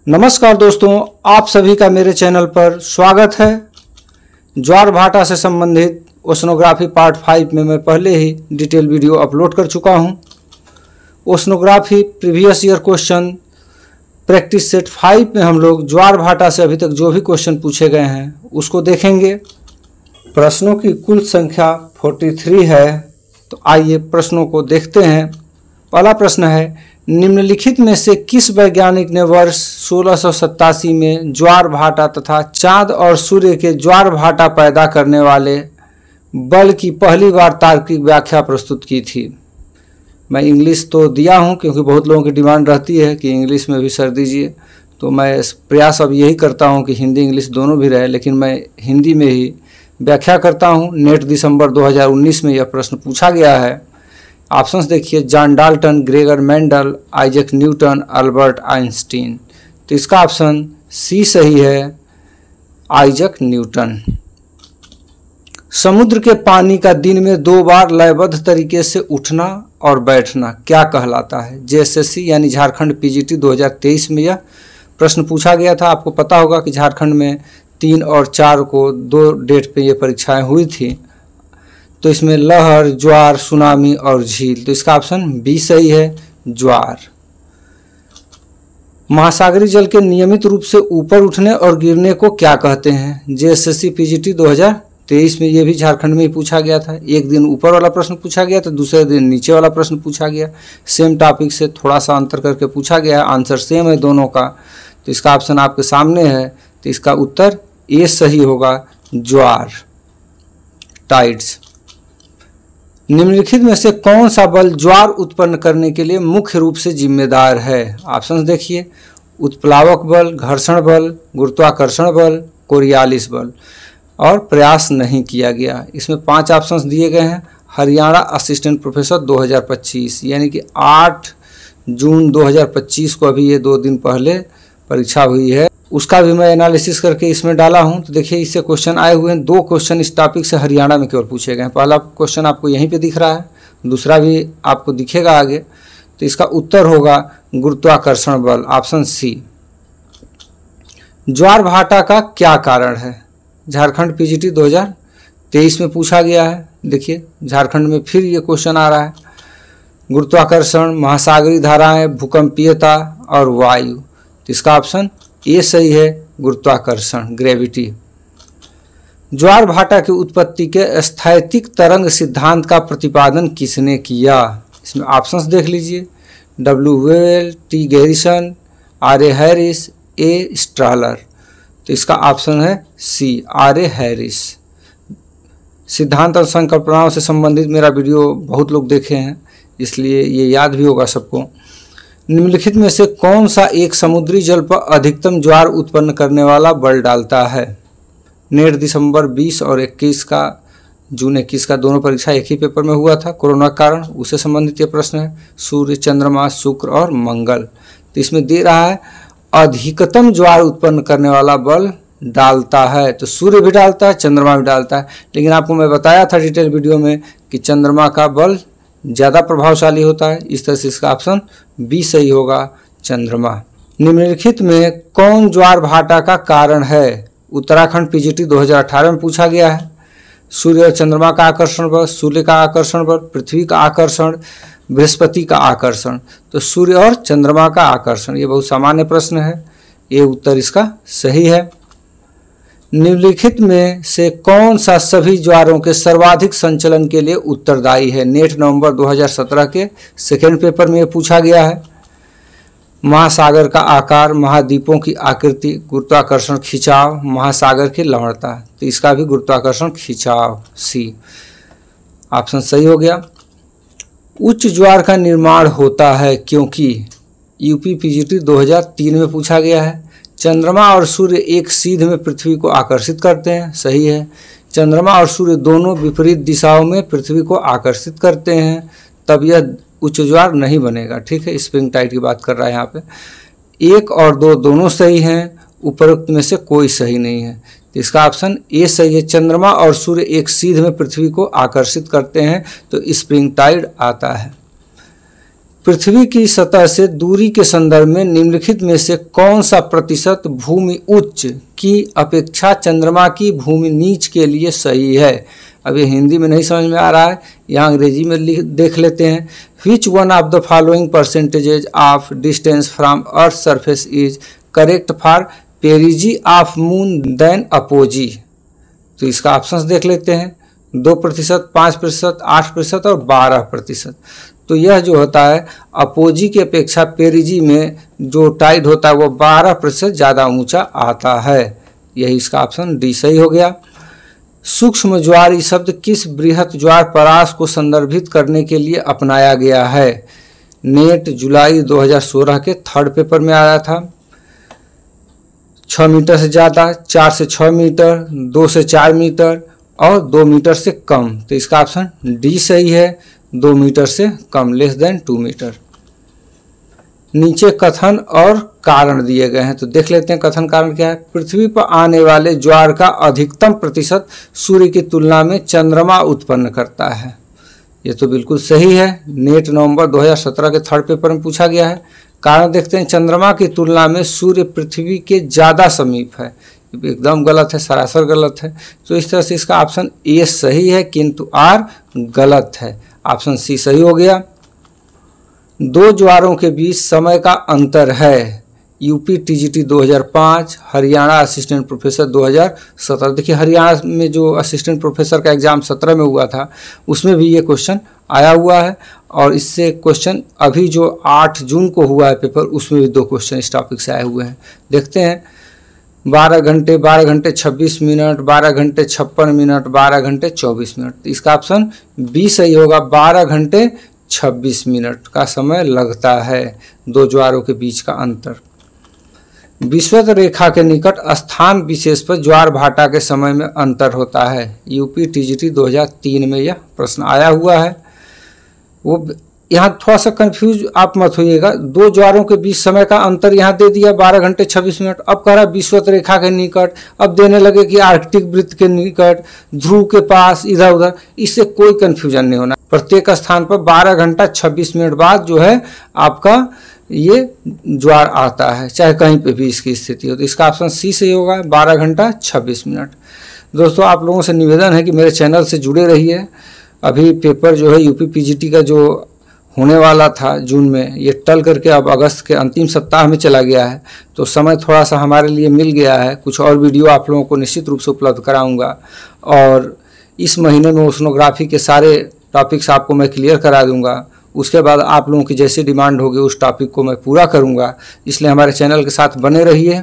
नमस्कार दोस्तों, आप सभी का मेरे चैनल पर स्वागत है। ज्वार भाटा से संबंधित ओशनोग्राफी पार्ट 5 में मैं पहले ही डिटेल वीडियो अपलोड कर चुका हूं। Oceanography previous year question practice set 5 में हम लोग ज्वार भाटा से अभी तक जो भी क्वेश्चन पूछे गए हैं उसको देखेंगे। प्रश्नों की कुल संख्या 43 है, तो आइए प्रश्नों को देखते हैं। पहला प्रश्न है, निम्नलिखित में से किस वैज्ञानिक ने वर्ष 1687 में ज्वार भाटा तथा चांद और सूर्य के ज्वार भाटा पैदा करने वाले बल की पहली बार तार्किक व्याख्या प्रस्तुत की थी? मैं इंग्लिश तो दिया हूं क्योंकि बहुत लोगों की डिमांड रहती है कि इंग्लिश में भी सर दीजिए, तो मैं प्रयास अब यही करता हूं कि हिंदी इंग्लिश दोनों भी रहे, लेकिन मैं हिंदी में ही व्याख्या करता हूं। नेट दिसंबर 2019 में यह प्रश्न पूछा गया है। ऑप्शंस देखिए, John Dalton, Gregor Mendel, Isaac Newton, Albert Einstein. तो इसका ऑप्शन सी सही है, आइजैक न्यूटन। समुद्र के पानी का दिन में 2 बार लयबद्ध तरीके से उठना और बैठना क्या कहलाता है? जेएसएससी यानी झारखंड पीजीटी 2023 में यह प्रश्न पूछा गया था। आपको पता होगा कि झारखंड में 3 और 4 को 2 डेट पे ये परीक्षाएं हुई थी। तो इसमें लहर, ज्वार, सुनामी और झील। तो इसका ऑप्शन बी सही है, ज्वार। महासागरीय जल के नियमित रूप से ऊपर उठने और गिरने को क्या कहते हैं? जेएसएससी पीजीटी 2023 में ये भी झारखंड में ही पूछा गया था। एक दिन ऊपर वाला प्रश्न पूछा गया तो दूसरे दिन नीचे वाला प्रश्न पूछा गया। सेम टॉपिक से थोड़ा सा अंतर करके पूछा गया है, आंसर सेम है दोनों का। तो इसका ऑप्शन आपके सामने है, तो इसका उत्तर ए सही होगा, ज्वार, टाइड्स। निम्नलिखित में से कौन सा बल ज्वार उत्पन्न करने के लिए मुख्य रूप से जिम्मेदार है? ऑप्शंस देखिए, उत्प्लावक बल, घर्षण बल, गुरुत्वाकर्षण बल, कोरियालिस बल। और प्रयास नहीं किया गया। इसमें 5 ऑप्शंस दिए गए हैं। हरियाणा असिस्टेंट प्रोफेसर 2025, यानी कि 8 जून 2025 को अभी ये 2 दिन पहले परीक्षा हुई है, उसका भी मैं एनालिसिस करके इसमें डाला हूं। तो देखिए, इससे क्वेश्चन आए हुए हैं। 2 क्वेश्चन इस टॉपिक से हरियाणा में केवल पूछे गए हैं। पहला क्वेश्चन आपको यहीं पे दिख रहा है, दूसरा भी आपको दिखेगा आगे। तो इसका उत्तर होगा गुरुत्वाकर्षण बल, ऑप्शन सी। ज्वार भाटा का क्या कारण है? झारखंड पीजीटी 2023 में पूछा गया है। देखिए, झारखंड में फिर ये क्वेश्चन आ रहा है। गुरुत्वाकर्षण, महासागरीय धाराएं, भूकंपीयता और वायु। तो इसका ऑप्शन ए सही है, गुरुत्वाकर्षण, ग्रेविटी। ज्वार भाटा की उत्पत्ति के स्थैतिक तरंग सिद्धांत का प्रतिपादन किसने किया? इसमें ऑप्शंस देख लीजिए, W Well, T Garrison, R A Harris, A Strahler. तो इसका ऑप्शन है सी, आर ए हैरिस। सिद्धांत और संकल्पनाओं से संबंधित मेरा वीडियो बहुत लोग देखे हैं, इसलिए ये याद भी होगा सबको। निम्नलिखित में से कौन सा एक समुद्री जल पर अधिकतम ज्वार उत्पन्न करने वाला बल डालता है? नेट दिसंबर 20 और 21 का, जून 21 का दोनों परीक्षा एक ही पेपर में हुआ था कोरोना के कारण, उससे संबंधित ये प्रश्न है। सूर्य, चंद्रमा, शुक्र और मंगल। तो इसमें दे रहा है अधिकतम ज्वार उत्पन्न करने वाला बल डालता है, तो सूर्य भी डालता है, चंद्रमा भी डालता है। लेकिन आपको मैं बताया था डिटेल वीडियो में कि चंद्रमा का बल ज़्यादा प्रभावशाली होता है। इस तरह से इसका ऑप्शन बी सही होगा, चंद्रमा। निम्नलिखित में कौन ज्वार भाटा का कारण है? उत्तराखंड पीजीटी 2018 में पूछा गया है। सूर्य और चंद्रमा का आकर्षण बल, सूर्य का आकर्षण बल, पृथ्वी का आकर्षण, बृहस्पति का आकर्षण। तो सूर्य और चंद्रमा का आकर्षण, ये बहुत सामान्य प्रश्न है, ये उत्तर इसका सही है। निम्नलिखित में से कौन सा सभी ज्वारों के सर्वाधिक संचलन के लिए उत्तरदायी है? नेट नवंबर 2017 के सेकेंड पेपर में ये पूछा गया है। महासागर का आकार, महाद्वीपों की आकृति, गुरुत्वाकर्षण खिंचाव, महासागर की लवणता। तो इसका भी गुरुत्वाकर्षण खिंचाव, सी, ऑप्शन सही हो गया। उच्च ज्वार का निर्माण होता है क्योंकि? यूपी पीजीटी 2003 में पूछा गया है। चंद्रमा और सूर्य एक सीध में पृथ्वी को आकर्षित करते हैं, सही है। चंद्रमा और सूर्य दोनों विपरीत दिशाओं में पृथ्वी को आकर्षित करते हैं, तब यह उच्च ज्वार नहीं बनेगा, ठीक है। स्प्रिंग टाइड की बात कर रहा है यहाँ पे। 1 और 2 दोनों सही हैं, उपरोक्त में से कोई सही नहीं है। तो इसका ऑप्शन ए सही है, चंद्रमा और सूर्य एक सीध में पृथ्वी को आकर्षित करते हैं तो स्प्रिंग टाइड आता है। पृथ्वी की सतह से दूरी के संदर्भ में निम्नलिखित में से कौन सा प्रतिशत भूमि उच्च की अपेक्षा चंद्रमा की भूमि नीच के लिए सही है। अब ये हिंदी में नहीं समझ में आ रहा है, यहाँ अंग्रेजी में देख लेते हैं। Which one of the following percentages of distance from earth surface is correct for perigee of moon then apogee. तो इसका ऑप्शंस देख लेते हैं, 2%, 5%, 8% और 12%। तो यह जो होता है अपोजी की अपेक्षा पेरिजी में जो टाइड होता है वो 12% ज़्यादा ऊंचा आता है। यही इसका ऑप्शन डी सही हो गया। सूक्ष्म ज्वार शब्द किस बृहत ज्वार परास को संदर्भित करने के लिए अपनाया गया है। नेट जुलाई 2016 के थर्ड पेपर में आया था। 6 मीटर से ज़्यादा, 4 से 6 मीटर, 2 से 4 मीटर और 2 मीटर से कम। तो इसका ऑप्शन डी सही है, 2 मीटर से कम, लेस देन 2 मीटर। नीचे कथन और कारण दिए गए हैं, तो देख लेते हैं कथन कारण क्या है। पृथ्वी पर आने वाले ज्वार का अधिकतम प्रतिशत सूर्य की तुलना में चंद्रमा उत्पन्न करता है। ये तो बिल्कुल सही है, नेट नवंबर 2017 के थर्ड पेपर में पूछा गया है। कारण देखते हैं, चंद्रमा की तुलना में सूर्य पृथ्वी के ज़्यादा समीप है। एकदम गलत है, सरासर गलत है। तो इस तरह से इसका ऑप्शन ए सही है किंतु आर गलत है। ऑप्शन सी सही हो गया। 2 ज्वारों के बीच समय का अंतर है। UP TGT 2005, Haryana assistant professor 2017। देखिए हरियाणा में जो असिस्टेंट प्रोफेसर का एग्ज़ाम 17 में हुआ था उसमें भी ये क्वेश्चन आया हुआ है, और इससे क्वेश्चन अभी जो 8 जून को हुआ है पेपर, उसमें भी 2 क्वेश्चन इस टॉपिक से आए हुए हैं। देखते हैं। 12 घंटे 26 मिनट, 12 घंटे 56 मिनट, 12 घंटे 24 मिनट। इसका ऑप्शन बी सही होगा। 12 घंटे 26 मिनट का समय लगता है 2 ज्वारों के बीच का अंतर। विषुवत रेखा के निकट स्थान विशेष पर ज्वार भाटा के समय में अंतर होता है। यूपी टीजीटी 2003 में यह प्रश्न आया हुआ है। वो यहाँ थोड़ा सा कंफ्यूज आप मत होइएगा। 2 ज्वारों के बीच समय का अंतर यहाँ दे दिया 12 घंटे 26 मिनट। अब कह रहा है विषुवत रेखा के निकट, अब देने लगे कि आर्कटिक वृत्त के निकट, ध्रुव के पास, इधर उधर। इससे कोई कंफ्यूजन नहीं होना। प्रत्येक स्थान पर 12 घंटा 26 मिनट बाद जो है आपका ये ज्वार आता है, चाहे कहीं पे भी इसकी स्थिति हो। तो इसका ऑप्शन सी सही होगा, 12 घंटा 26 मिनट। दोस्तों आप लोगों से निवेदन है कि मेरे चैनल से जुड़े रहिए। अभी पेपर जो है यूपी पीजीटी का जो होने वाला था जून में, ये टल करके अब अगस्त के अंतिम सप्ताह में चला गया है। तो समय थोड़ा सा हमारे लिए मिल गया है। कुछ और वीडियो आप लोगों को निश्चित रूप से उपलब्ध कराऊंगा, और इस महीने में ओशनोग्राफी के सारे टॉपिक्स आपको मैं क्लियर करा दूंगा। उसके बाद आप लोगों की जैसी डिमांड होगी उस टॉपिक को मैं पूरा करूंगा। इसलिए हमारे चैनल के साथ बने रहिए।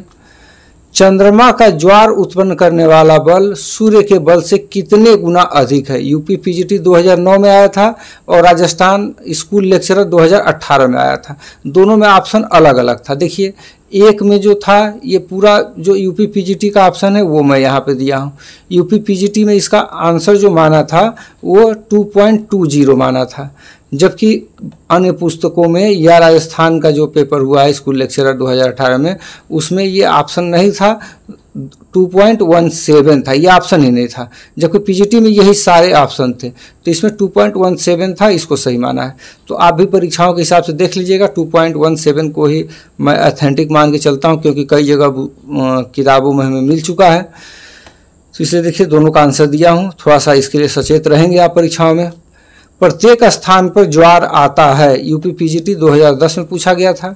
चंद्रमा का ज्वार उत्पन्न करने वाला बल सूर्य के बल से कितने गुना अधिक है। यूपी पीजीटी 2009 में आया था और राजस्थान स्कूल लेक्चरर 2018 में आया था। दोनों में ऑप्शन अलग अलग था। देखिए एक में जो था, ये पूरा जो यूपी पीजीटी का ऑप्शन है वो मैं यहाँ पे दिया हूँ। यूपी पीजीटी में इसका आंसर जो माना था वो 2.20 माना था, जबकि अन्य पुस्तकों में या राजस्थान का जो पेपर हुआ है स्कूल लेक्चरर 2018 में, उसमें ये ऑप्शन नहीं था, 2.17 था, ये ऑप्शन ही नहीं था। जबकि पीजीटी में यही सारे ऑप्शन थे, तो इसमें 2.17 था, इसको सही माना है। तो आप भी परीक्षाओं के हिसाब से देख लीजिएगा, 2.17 को ही मैं ऑथेंटिक मान के चलता हूँ, क्योंकि कई जगह किताबों में हमें मिल चुका है। तो इसलिए देखिए दोनों का आंसर दिया हूँ, थोड़ा सा इसके लिए सचेत रहेंगे आप परीक्षाओं में। प्रत्येक स्थान पर ज्वार आता है, यूपी पीजीटी 2010 में पूछा गया था।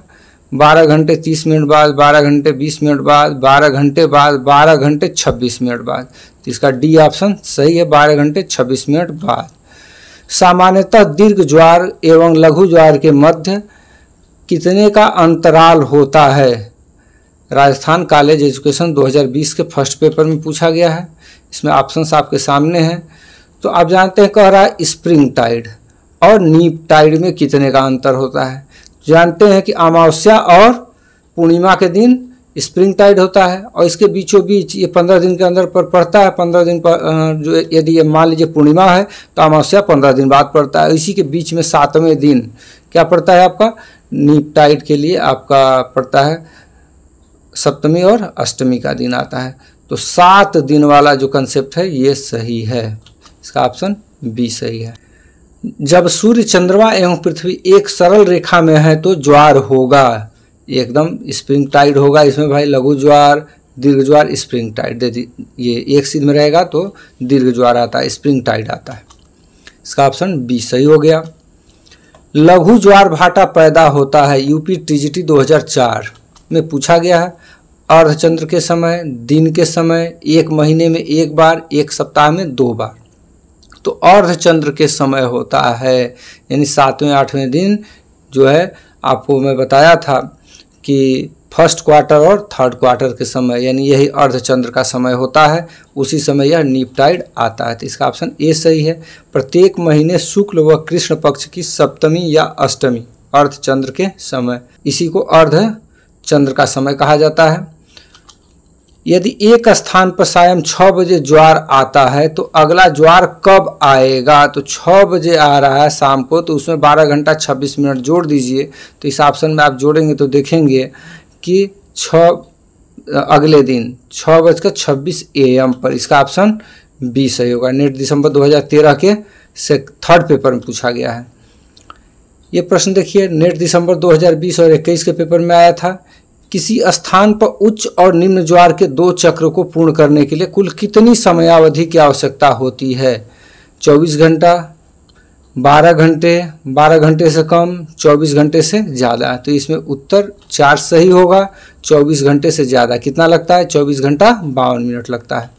12 घंटे 30 मिनट बाद, 12 घंटे 20 मिनट बाद, 12 घंटे बाद, 12 घंटे 26 मिनट बाद। तो इसका डी ऑप्शन सही है, 12 घंटे 26 मिनट बाद। सामान्यतः दीर्घ ज्वार एवं लघु ज्वार के मध्य कितने का अंतराल होता है। राजस्थान कॉलेज एजुकेशन 2020 के फर्स्ट पेपर में पूछा गया है। इसमें ऑप्शंस आपके सामने हैं। तो आप जानते हैं, कह रहा है स्प्रिंग टाइड और नीप टाइड में कितने का अंतर होता है। जानते हैं कि अमावस्या और पूर्णिमा के दिन स्प्रिंग टाइड होता है, और इसके बीचों बीच ये 15 दिन के अंदर पर पड़ता है। 15 दिन पर जो यदि ये मान लीजिए पूर्णिमा है तो अमावस्या 15 दिन बाद पड़ता है। इसी के बीच में 7वें दिन क्या पड़ता है आपका, नीप टाइड के लिए आपका पड़ता है सप्तमी और अष्टमी का दिन आता है। तो 7 दिन वाला जो कंसेप्ट है ये सही है, इसका ऑप्शन बी सही है। जब सूर्य, चंद्रमा एवं पृथ्वी एक सरल रेखा में है तो ज्वार होगा। एकदम स्प्रिंग टाइड होगा। इसमें भाई लघु ज्वार, दीर्घ ज्वार, स्प्रिंग टाइड दे दी। ये एक सीध में रहेगा तो दीर्घ ज्वार आता है, स्प्रिंग टाइड आता है। इसका ऑप्शन बी सही हो गया। लघु ज्वार भाटा पैदा होता है यूपी टीजीटी 2004 में पूछा गया है। अर्धचंद्र के समय, दिन के समय, एक महीने में एक बार, एक सप्ताह में 2 बार। तो अर्धचंद्र के समय होता है, यानी 7वें 8वें दिन जो है, आपको मैं बताया था कि फर्स्ट क्वार्टर और थर्ड क्वार्टर के समय, यानी यही अर्धचंद्र का समय होता है, उसी समय यह नीप टाइड आता है। तो इसका ऑप्शन ए सही है। प्रत्येक महीने शुक्ल व कृष्ण पक्ष की सप्तमी या अष्टमी अर्धचंद्र के समय, इसी को अर्धचंद्र का समय कहा जाता है। यदि एक स्थान पर सायं 6 बजे ज्वार आता है तो अगला ज्वार कब आएगा? तो 6 बजे आ रहा है शाम को, तो उसमें 12 घंटा 26 मिनट जोड़ दीजिए। तो इस ऑप्शन में आप जोड़ेंगे तो देखेंगे कि अगले दिन 6:26 AM पर। इसका ऑप्शन बी सही होगा। नेट दिसंबर 2013 के से थर्ड पेपर में पूछा गया है। ये प्रश्न देखिए, नेट दिसंबर 2020 और 21 के पेपर में आया था। किसी स्थान पर उच्च और निम्न ज्वार के 2 चक्र को पूर्ण करने के लिए कुल कितनी समयावधि की आवश्यकता होती है? 24 घंटा, 12 घंटे, 12 घंटे से कम, 24 घंटे से ज़्यादा। तो इसमें उत्तर 4 सही होगा। 24 घंटे से ज़्यादा कितना लगता है? 24 घंटा 52 मिनट लगता है।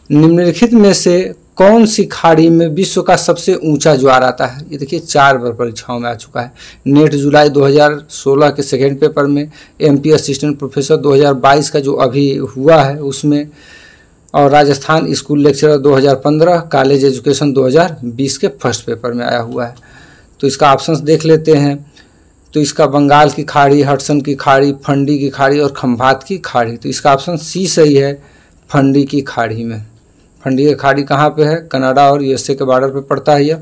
निम्नलिखित में से कौन सी खाड़ी में विश्व का सबसे ऊंचा ज्वार आता है? ये देखिए 4 बार परीक्षाओं में आ चुका है। नेट जुलाई 2016 के सेकेंड पेपर में, MP असिस्टेंट प्रोफेसर 2022 का जो अभी हुआ है उसमें, और Rajasthan school lecturer 2015, college education 2020 के फर्स्ट पेपर में आया हुआ है। तो इसका ऑप्शंस देख लेते हैं। तो इसका बंगाल की खाड़ी, हडसन की खाड़ी, फंडी की खाड़ी और खंभात की खाड़ी। तो इसका ऑप्शन सी सही है, फंडी की खाड़ी में। फंडी की खाड़ी कहाँ पे है? कनाडा और USA के बॉर्डर पे पड़ता है यह।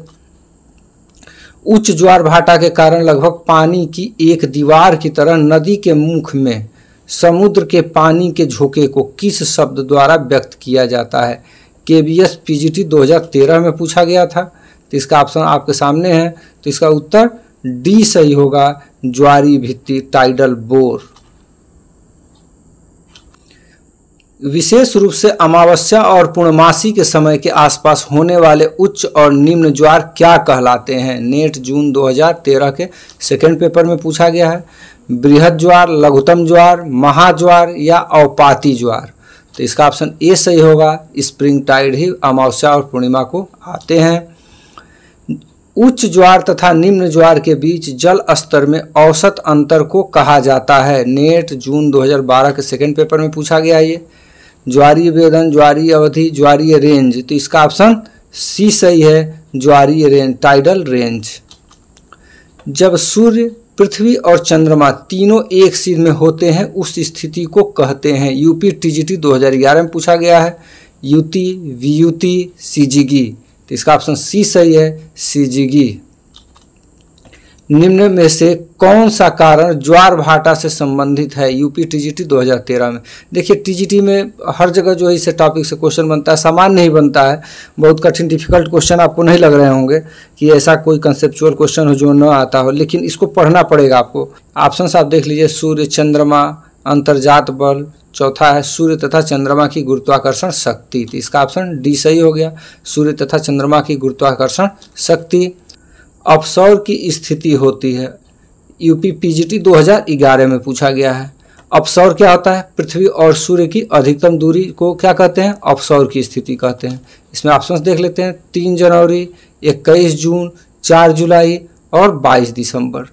उच्च ज्वार भाटा के कारण लगभग पानी की एक दीवार की तरह नदी के मुख में समुद्र के पानी के झोंके को किस शब्द द्वारा व्यक्त किया जाता है? KBS PGT 2013 में पूछा गया था। तो इसका ऑप्शन आपके सामने है। तो इसका उत्तर डी सही होगा, ज्वारी भित्ति, टाइडल बोर। विशेष रूप से अमावस्या और पूर्णमासी के समय के आसपास होने वाले उच्च और निम्न ज्वार क्या कहलाते हैं? नेट जून 2013 के सेकेंड पेपर में पूछा गया है। बृहद ज्वार, लघुतम ज्वार, महाज्वार या अवपाती ज्वार। तो इसका ऑप्शन ए सही होगा। स्प्रिंग टाइड ही अमावस्या और पूर्णिमा को आते हैं। उच्च ज्वार तथा निम्न ज्वार के बीच जल स्तर में औसत अंतर को कहा जाता है। नेट जून 2012 के सेकेंड पेपर में पूछा गया ये। ज्वारीय वेदन, ज्वारीय अवधि, ज्वारीय रेंज। तो इसका ऑप्शन सी सही है, ज्वारीय रेंज, टाइडल रेंज। जब सूर्य, पृथ्वी और चंद्रमा तीनों एक सीध में होते हैं उस स्थिति को कहते हैं। यूपी टीजीटी 2011 में पूछा गया है। युति, वियुति, सीजिगी। तो इसका ऑप्शन सी सही है, सीजिगी। निम्न में से कौन सा कारण ज्वार भाटा से संबंधित है? यूपी टीजीटी 2013 में। देखिए टीजीटी में हर जगह जो है इसे टॉपिक से क्वेश्चन बनता है, सामान्य ही बनता है। बहुत कठिन डिफिकल्ट क्वेश्चन आपको नहीं लग रहे होंगे कि ऐसा कोई कंसेप्चुअल क्वेश्चन हो जो न आता हो, लेकिन इसको पढ़ना पड़ेगा आपको। ऑप्शन आप देख लीजिए, सूर्य, चंद्रमा, अंतर्जात बल। चौथा है सूर्य तथा चंद्रमा की गुरुत्वाकर्षण शक्ति। तो इसका ऑप्शन डी सही हो गया, सूर्य तथा चंद्रमा की गुरुत्वाकर्षण शक्ति। अपसौर की स्थिति होती है। यूपी पीजीटी 2011 में पूछा गया है। अपसौर क्या होता है? पृथ्वी और सूर्य की अधिकतम दूरी को क्या कहते हैं? अपसौर की स्थिति कहते हैं। इसमें ऑप्शंस देख लेते हैं। 3 जनवरी, 21 जून, 4 जुलाई और 22 दिसंबर।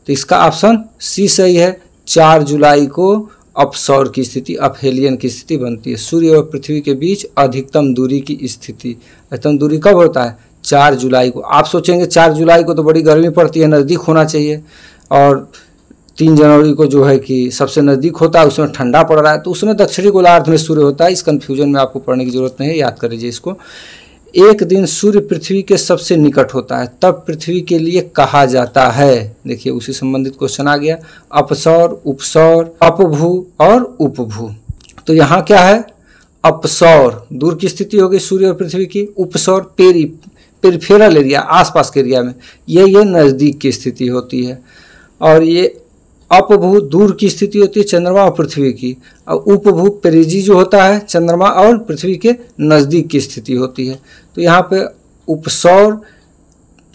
तो इसका ऑप्शन सी सही है, 4 जुलाई को अपसौर की स्थिति, अपहेलियन की स्थिति बनती है। सूर्य और पृथ्वी के बीच अधिकतम दूरी की स्थिति। अधिकतम दूरी कब होता है? 4 जुलाई को। आप सोचेंगे 4 जुलाई को तो बड़ी गर्मी पड़ती है, नज़दीक होना चाहिए, और 3 जनवरी को जो है कि सबसे नज़दीक होता है, उसमें ठंडा पड़ रहा है, तो उसमें दक्षिणी गोलार्ध में सूर्य होता है। इस कन्फ्यूजन में आपको पढ़ने की जरूरत नहीं है, याद कर लीजिए इसको। एक दिन सूर्य पृथ्वी के सबसे निकट होता है, तब पृथ्वी के लिए कहा जाता है। देखिए उसी संबंधित क्वेश्चन आ गया। अपसौर, उपसौर, अपभू और उपभू। तो यहाँ क्या है? अपसौर दूर की स्थिति होगी सूर्य और पृथ्वी की। उपसौर पेरिफेरल एरिया, आसपास के एरिया में, ये नज़दीक की स्थिति होती है। और ये अपभू दूर की स्थिति होती है चंद्रमा और पृथ्वी की, और उपभू पेरिजी जो होता है चंद्रमा और पृथ्वी के नज़दीक की स्थिति होती है। तो यहाँ पे उपसौर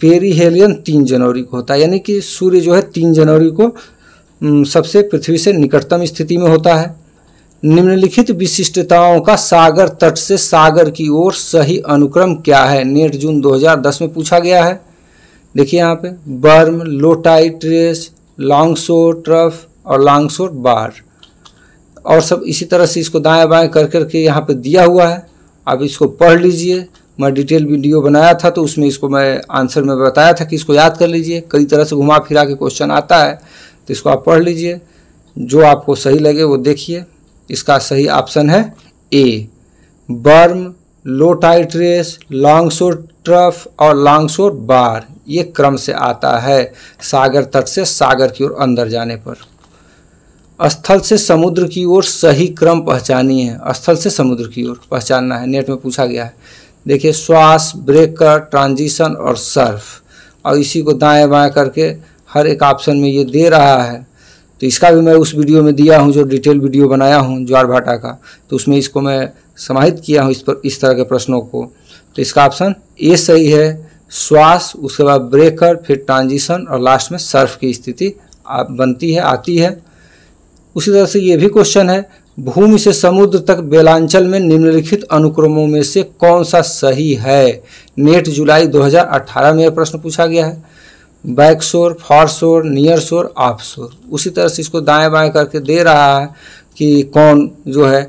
पेरिहेलियन 3 जनवरी को होता है, यानी कि सूर्य जो है 3 जनवरी को सबसे पृथ्वी से निकटतम स्थिति में होता है। निम्नलिखित विशिष्टताओं का सागर तट से सागर की ओर सही अनुक्रम क्या है? नेट जून 2010 में पूछा गया है। देखिए यहाँ पे बर्म, लो टाइड ट्रेस, लॉन्ग शोर ट्रफ और लॉन्ग शोर बार, और सब इसी तरह से इसको दाएं बाएं कर करके यहाँ पे दिया हुआ है। अब इसको पढ़ लीजिए, मैं डिटेल वीडियो बनाया था तो उसमें इसको मैं आंसर में बताया था कि इसको याद कर लीजिए। कई तरह से घुमा फिरा के क्वेश्चन आता है, तो इसको आप पढ़ लीजिए, जो आपको सही लगे वो देखिए। इसका सही ऑप्शन है ए, बर्म, लो टाइड ट्रेस, लॉन्ग शोर ट्रफ और लॉन्ग शोर बार, ये क्रम से आता है सागर तट से सागर की ओर अंदर जाने पर। स्थल से समुद्र की ओर सही क्रम पहचानिए। स्थल से समुद्र की ओर पहचानना है, नेट में पूछा गया है। देखिए श्वास, ब्रेकर, ट्रांजिशन और सर्फ, और इसी को दाएं बाएं करके हर एक ऑप्शन में ये दे रहा है। तो इसका भी मैं उस वीडियो में दिया हूँ, जो डिटेल वीडियो बनाया हूँ ज्वार भाटा का, तो उसमें इसको मैं समाहित किया हूँ इस तरह के प्रश्नों को। तो इसका ऑप्शन ए सही है, श्वास, उसके बाद ब्रेकर, फिर ट्रांजिशन और लास्ट में सर्फ की स्थिति बनती है, आती है। उसी तरह से ये भी क्वेश्चन है, भूमि से समुद्र तक बेलांचल में निम्नलिखित अनुक्रमों में से कौन सा सही है? नेट जुलाई 2018 में यह प्रश्न पूछा गया है। बैक शोर, फॉर शोर, नियर शोर, ऑफ शोर। उसी तरह से इसको दाएं बाएं करके दे रहा है कि कौन जो है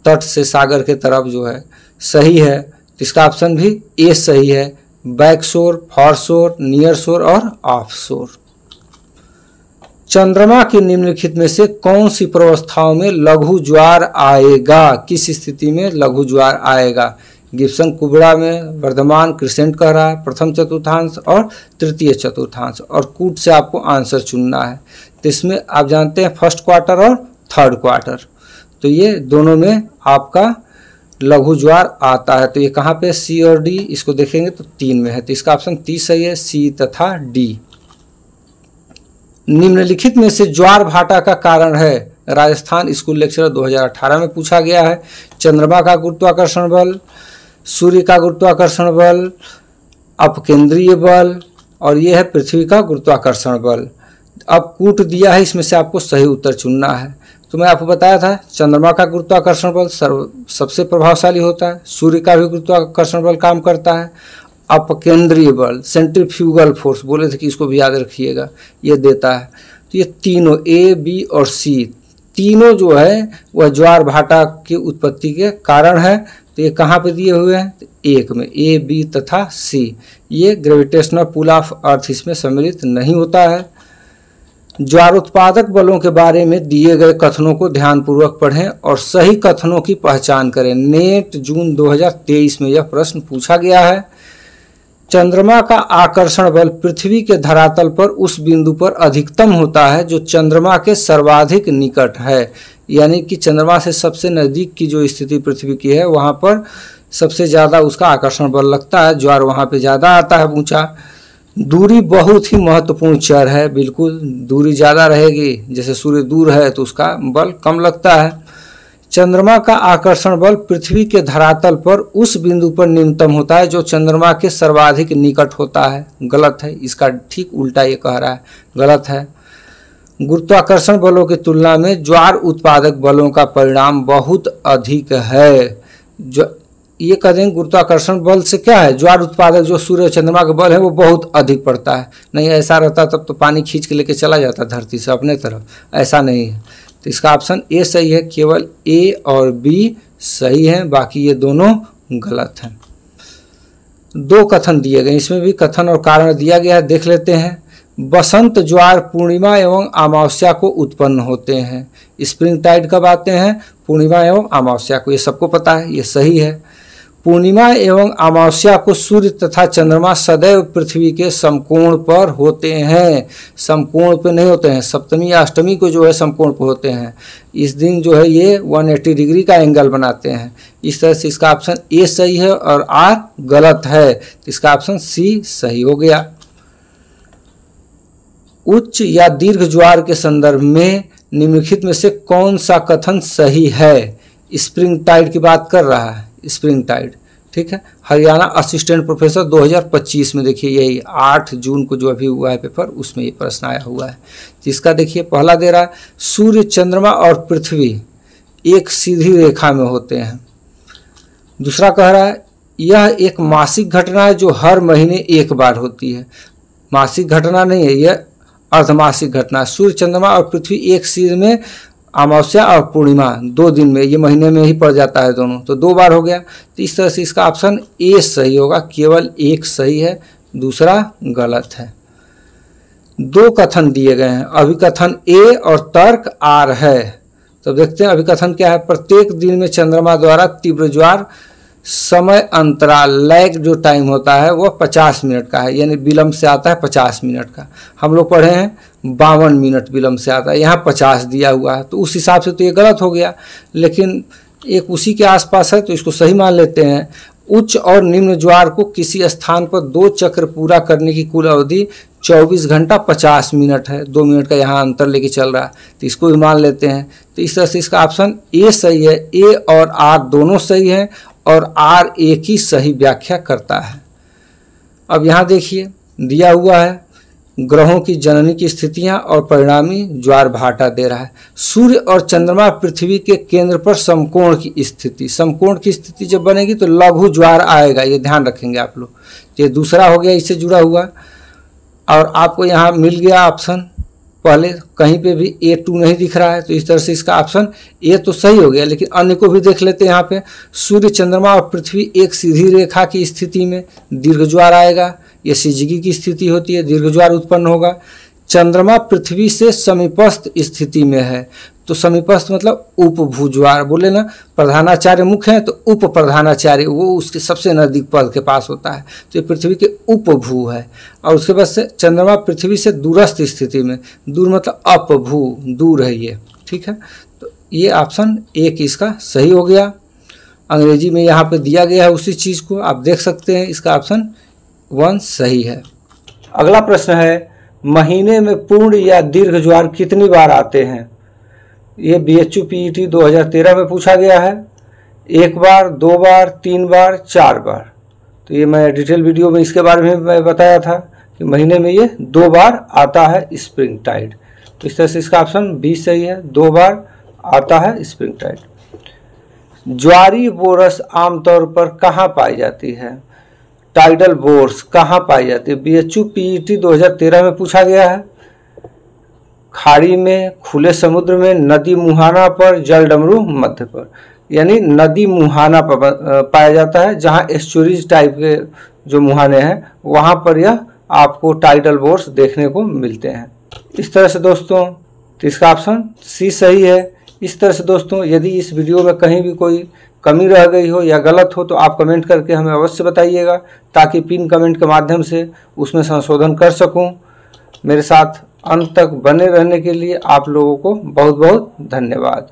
तट से सागर के तरफ जो है सही है। तो इसका ऑप्शन भी ए सही है, बैक शोर, फॉर शोर, नियर शोर और ऑफ शोर। चंद्रमा की निम्नलिखित में से कौन सी प्रवस्थाओं में लघु ज्वार आएगा? किस स्थिति में लघु ज्वार आएगा? गिब्सन कुबड़ा में, वर्धमान क्रिसेंट कह रहा है, प्रथम चतुर्थांश और तृतीय चतुर्थांश, और कूट से आपको आंसर चुनना है। तो इसमें आप जानते हैं फर्स्ट क्वार्टर और थर्ड क्वार्टर, तो ये दोनों में आपका लघु ज्वार आता है। तो ये कहाँ पे सी और डी, इसको देखेंगे तो 3 में है, तो इसका ऑप्शन 30 सही है, सी तथा डी। निम्नलिखित में से ज्वार भाटा का कारण है? राजस्थान स्कूल लेक्चरर 2018 में पूछा गया है। चंद्रमा का गुरुत्वाकर्षण बल, सूर्य का गुरुत्वाकर्षण बल, अपकेंद्रीय बल, और ये है पृथ्वी का गुरुत्वाकर्षण बल। अब कूट दिया है, इसमें से आपको सही उत्तर चुनना है। तो मैं आपको बताया था चंद्रमा का गुरुत्वाकर्षण बल सबसे प्रभावशाली होता है, सूर्य का भी गुरुत्वाकर्षण बल काम करता है, अपकेंद्रीय बल, सेंट्रीफ्यूगल फोर्स बोले थे कि इसको भी याद रखिएगा, ये देता है। तो ये तीनों ए, बी और सी तीनों जो है वह ज्वार भाटा की उत्पत्ति के कारण है। तो ये कहाँ पे दिए हुए हैं? तो एक में, ए, बी तथा सी। ये ग्रेविटेशनल पुल ऑफ अर्थ इसमें सम्मिलित नहीं होता है। ज्वार उत्पादक बलों के बारे में दिए गए कथनों को ध्यानपूर्वक पढ़ें और सही कथनों की पहचान करें। नेट जून 2023 में यह प्रश्न पूछा गया है। चंद्रमा का आकर्षण बल पृथ्वी के धरातल पर उस बिंदु पर अधिकतम होता है जो चंद्रमा के सर्वाधिक निकट है, यानी कि चंद्रमा से सबसे नज़दीक की जो स्थिति पृथ्वी की है वहाँ पर सबसे ज़्यादा उसका आकर्षण बल लगता है, ज्वार वहाँ पे ज़्यादा आता है ऊंचा। दूरी बहुत ही महत्वपूर्ण चर है, बिल्कुल दूरी ज़्यादा रहेगी, जैसे सूर्य दूर है तो उसका बल कम लगता है। चंद्रमा का आकर्षण बल पृथ्वी के धरातल पर उस बिंदु पर न्यूनतम होता है जो चंद्रमा के सर्वाधिक निकट होता है। गलत है, इसका ठीक उल्टा ये कह रहा है, गलत है। गुरुत्वाकर्षण बलों की तुलना में ज्वार उत्पादक बलों का परिणाम बहुत अधिक है। जो ये कह देंगे गुरुत्वाकर्षण बल से क्या है, ज्वार उत्पादक जो सूर्य चंद्रमा का बल है वो बहुत अधिक पड़ता है। नहीं ऐसा रहता तब तो पानी खींच के लेके चला जाता धरती से अपने तरफ, ऐसा नहीं है। तो इसका ऑप्शन ए सही है, केवल ए और बी सही है, बाकी ये दोनों गलत हैं। 2 कथन दिए गए, इसमें भी कथन और कारण दिया गया है, देख लेते हैं। बसंत ज्वार पूर्णिमा एवं अमावस्या को उत्पन्न होते हैं। स्प्रिंग टाइड कब आते हैं? पूर्णिमा एवं अमावस्या को, ये सबको पता है, ये सही है। पूर्णिमा एवं अमावस्या को सूर्य तथा चंद्रमा सदैव पृथ्वी के समकोण पर होते हैं। समकोण पे नहीं होते हैं, सप्तमी या अष्टमी को जो है समकोण पर होते हैं। इस दिन जो है ये 180 डिग्री का एंगल बनाते हैं। इस तरह से इसका ऑप्शन ए सही है और आर गलत है, तो इसका ऑप्शन सी सही हो गया। उच्च या दीर्घ ज्वार के संदर्भ में निम्नलिखित में से कौन सा कथन सही है? स्प्रिंग टाइड की बात कर रहा है, स्प्रिंग टाइड, ठीक है। हरियाणा असिस्टेंट प्रोफेसर 2025 में देखिए यही 8 जून को जो अभी हुआ है पेपर, उसमें ये प्रश्न आया हुआ है। जिसका देखिए पहला दे रहा है सूर्य चंद्रमा और पृथ्वी एक सीधी रेखा में होते हैं। दूसरा कह रहा है यह एक मासिक घटना है जो हर महीने एक बार होती है। मासिक घटना नहीं है, यह अर्धमासिक घटना। सूर्य चंद्रमा और पृथ्वी एक सीध में अमावस्या और पूर्णिमा 2 दिन में, ये महीने में ही पड़ जाता है दोनों, तो 2 बार हो गया। तो इस तरह से इसका ऑप्शन ए सही होगा, केवल एक सही है, दूसरा गलत है। 2 कथन दिए गए हैं, अभिकथन ए और तर्क आर है। तो देखते हैं अभिकथन क्या है। प्रत्येक दिन में चंद्रमा द्वारा तीव्र ज्वार समय अंतराल लैग जो टाइम होता है वो 50 मिनट का है, यानी विलंब से आता है 50 मिनट का। हम लोग पढ़े हैं 52 मिनट विलंब से आता है, यहाँ 50 दिया हुआ है, तो उस हिसाब से तो ये गलत हो गया, लेकिन एक उसी के आसपास है तो इसको सही मान लेते हैं। उच्च और निम्न ज्वार को किसी स्थान पर 2 चक्र पूरा करने की कुल अवधि 24 घंटा 50 मिनट है। 2 मिनट का यहाँ अंतर लेके चल रहा है, तो इसको भी मान लेते हैं। तो इस तरह से इसका ऑप्शन ए सही है। ए और आर दोनों सही हैं और आर एक ही सही व्याख्या करता है। अब यहाँ देखिए दिया हुआ है ग्रहों की जननी की स्थितियां और परिणामी ज्वार भाटा दे रहा है। सूर्य और चंद्रमा पृथ्वी के केंद्र पर समकोण की स्थिति, समकोण की स्थिति जब बनेगी तो लघु ज्वार आएगा, ये ध्यान रखेंगे आप लोग। ये दूसरा हो गया इससे जुड़ा हुआ, और आपको यहाँ मिल गया ऑप्शन, पहले कहीं पे भी A2 नहीं दिख रहा है, तो इस तरह से इसका ऑप्शन ए तो सही हो गया, लेकिन अन्य को भी देख लेते हैं। यहाँ पे सूर्य चंद्रमा और पृथ्वी एक सीधी रेखा की स्थिति में दीर्घ ज्वार आएगा, ये सिजगी की स्थिति होती है, दीर्घ ज्वार उत्पन्न होगा। चंद्रमा पृथ्वी से समीपस्थ स्थिति में है, तो समीपस्थ मतलब उपभू ज्वार, बोले ना प्रधानाचार्य मुख्य है तो उप प्रधानाचार्य वो उसके सबसे नजदीक पद के पास होता है, तो ये पृथ्वी के उपभू है। और उसके बाद से चंद्रमा पृथ्वी से दूरस्थ स्थिति में, दूर मतलब अपभू, दूर है ये, ठीक है। तो ये ऑप्शन एक इसका सही हो गया। अंग्रेजी में यहाँ पे दिया गया है उसी चीज़ को, आप देख सकते हैं, इसका ऑप्शन 1 सही है। अगला प्रश्न है महीने में पूर्ण या दीर्घ ज्वार कितनी बार आते हैं? ये BHU PET 2013 में पूछा गया है। 1 बार, 2 बार, 3 बार, 4 बार। तो ये मैं डिटेल वीडियो में इसके बारे में मैं बताया था कि महीने में ये 2 बार आता है स्प्रिंग टाइड। तो इस तरह से इसका ऑप्शन बी सही है, 2 बार आता है स्प्रिंग टाइड। ज्वारी बोरस आमतौर पर कहाँ पाई जाती है? टाइडल बोर्स कहाँ पाई जाती है? BHU PET 2013 में पूछा गया है। खाड़ी में, खुले समुद्र में, नदी मुहाना पर, जल डमरू मध्य पर। यानी नदी मुहाना पर पाया जाता है, जहाँ एस्चुरीज टाइप के जो मुहाने हैं वहाँ पर यह आपको टाइडल बोर्स देखने को मिलते हैं। इस तरह से दोस्तों तो इसका ऑप्शन सी सही है। इस तरह से दोस्तों यदि इस वीडियो में कहीं भी कोई कमी रह गई हो या गलत हो तो आप कमेंट करके हमें अवश्य बताइएगा, ताकि पिन कमेंट के माध्यम से उसमें संशोधन कर सकूं। मेरे साथ अंत तक बने रहने के लिए आप लोगों को बहुत बहुत धन्यवाद।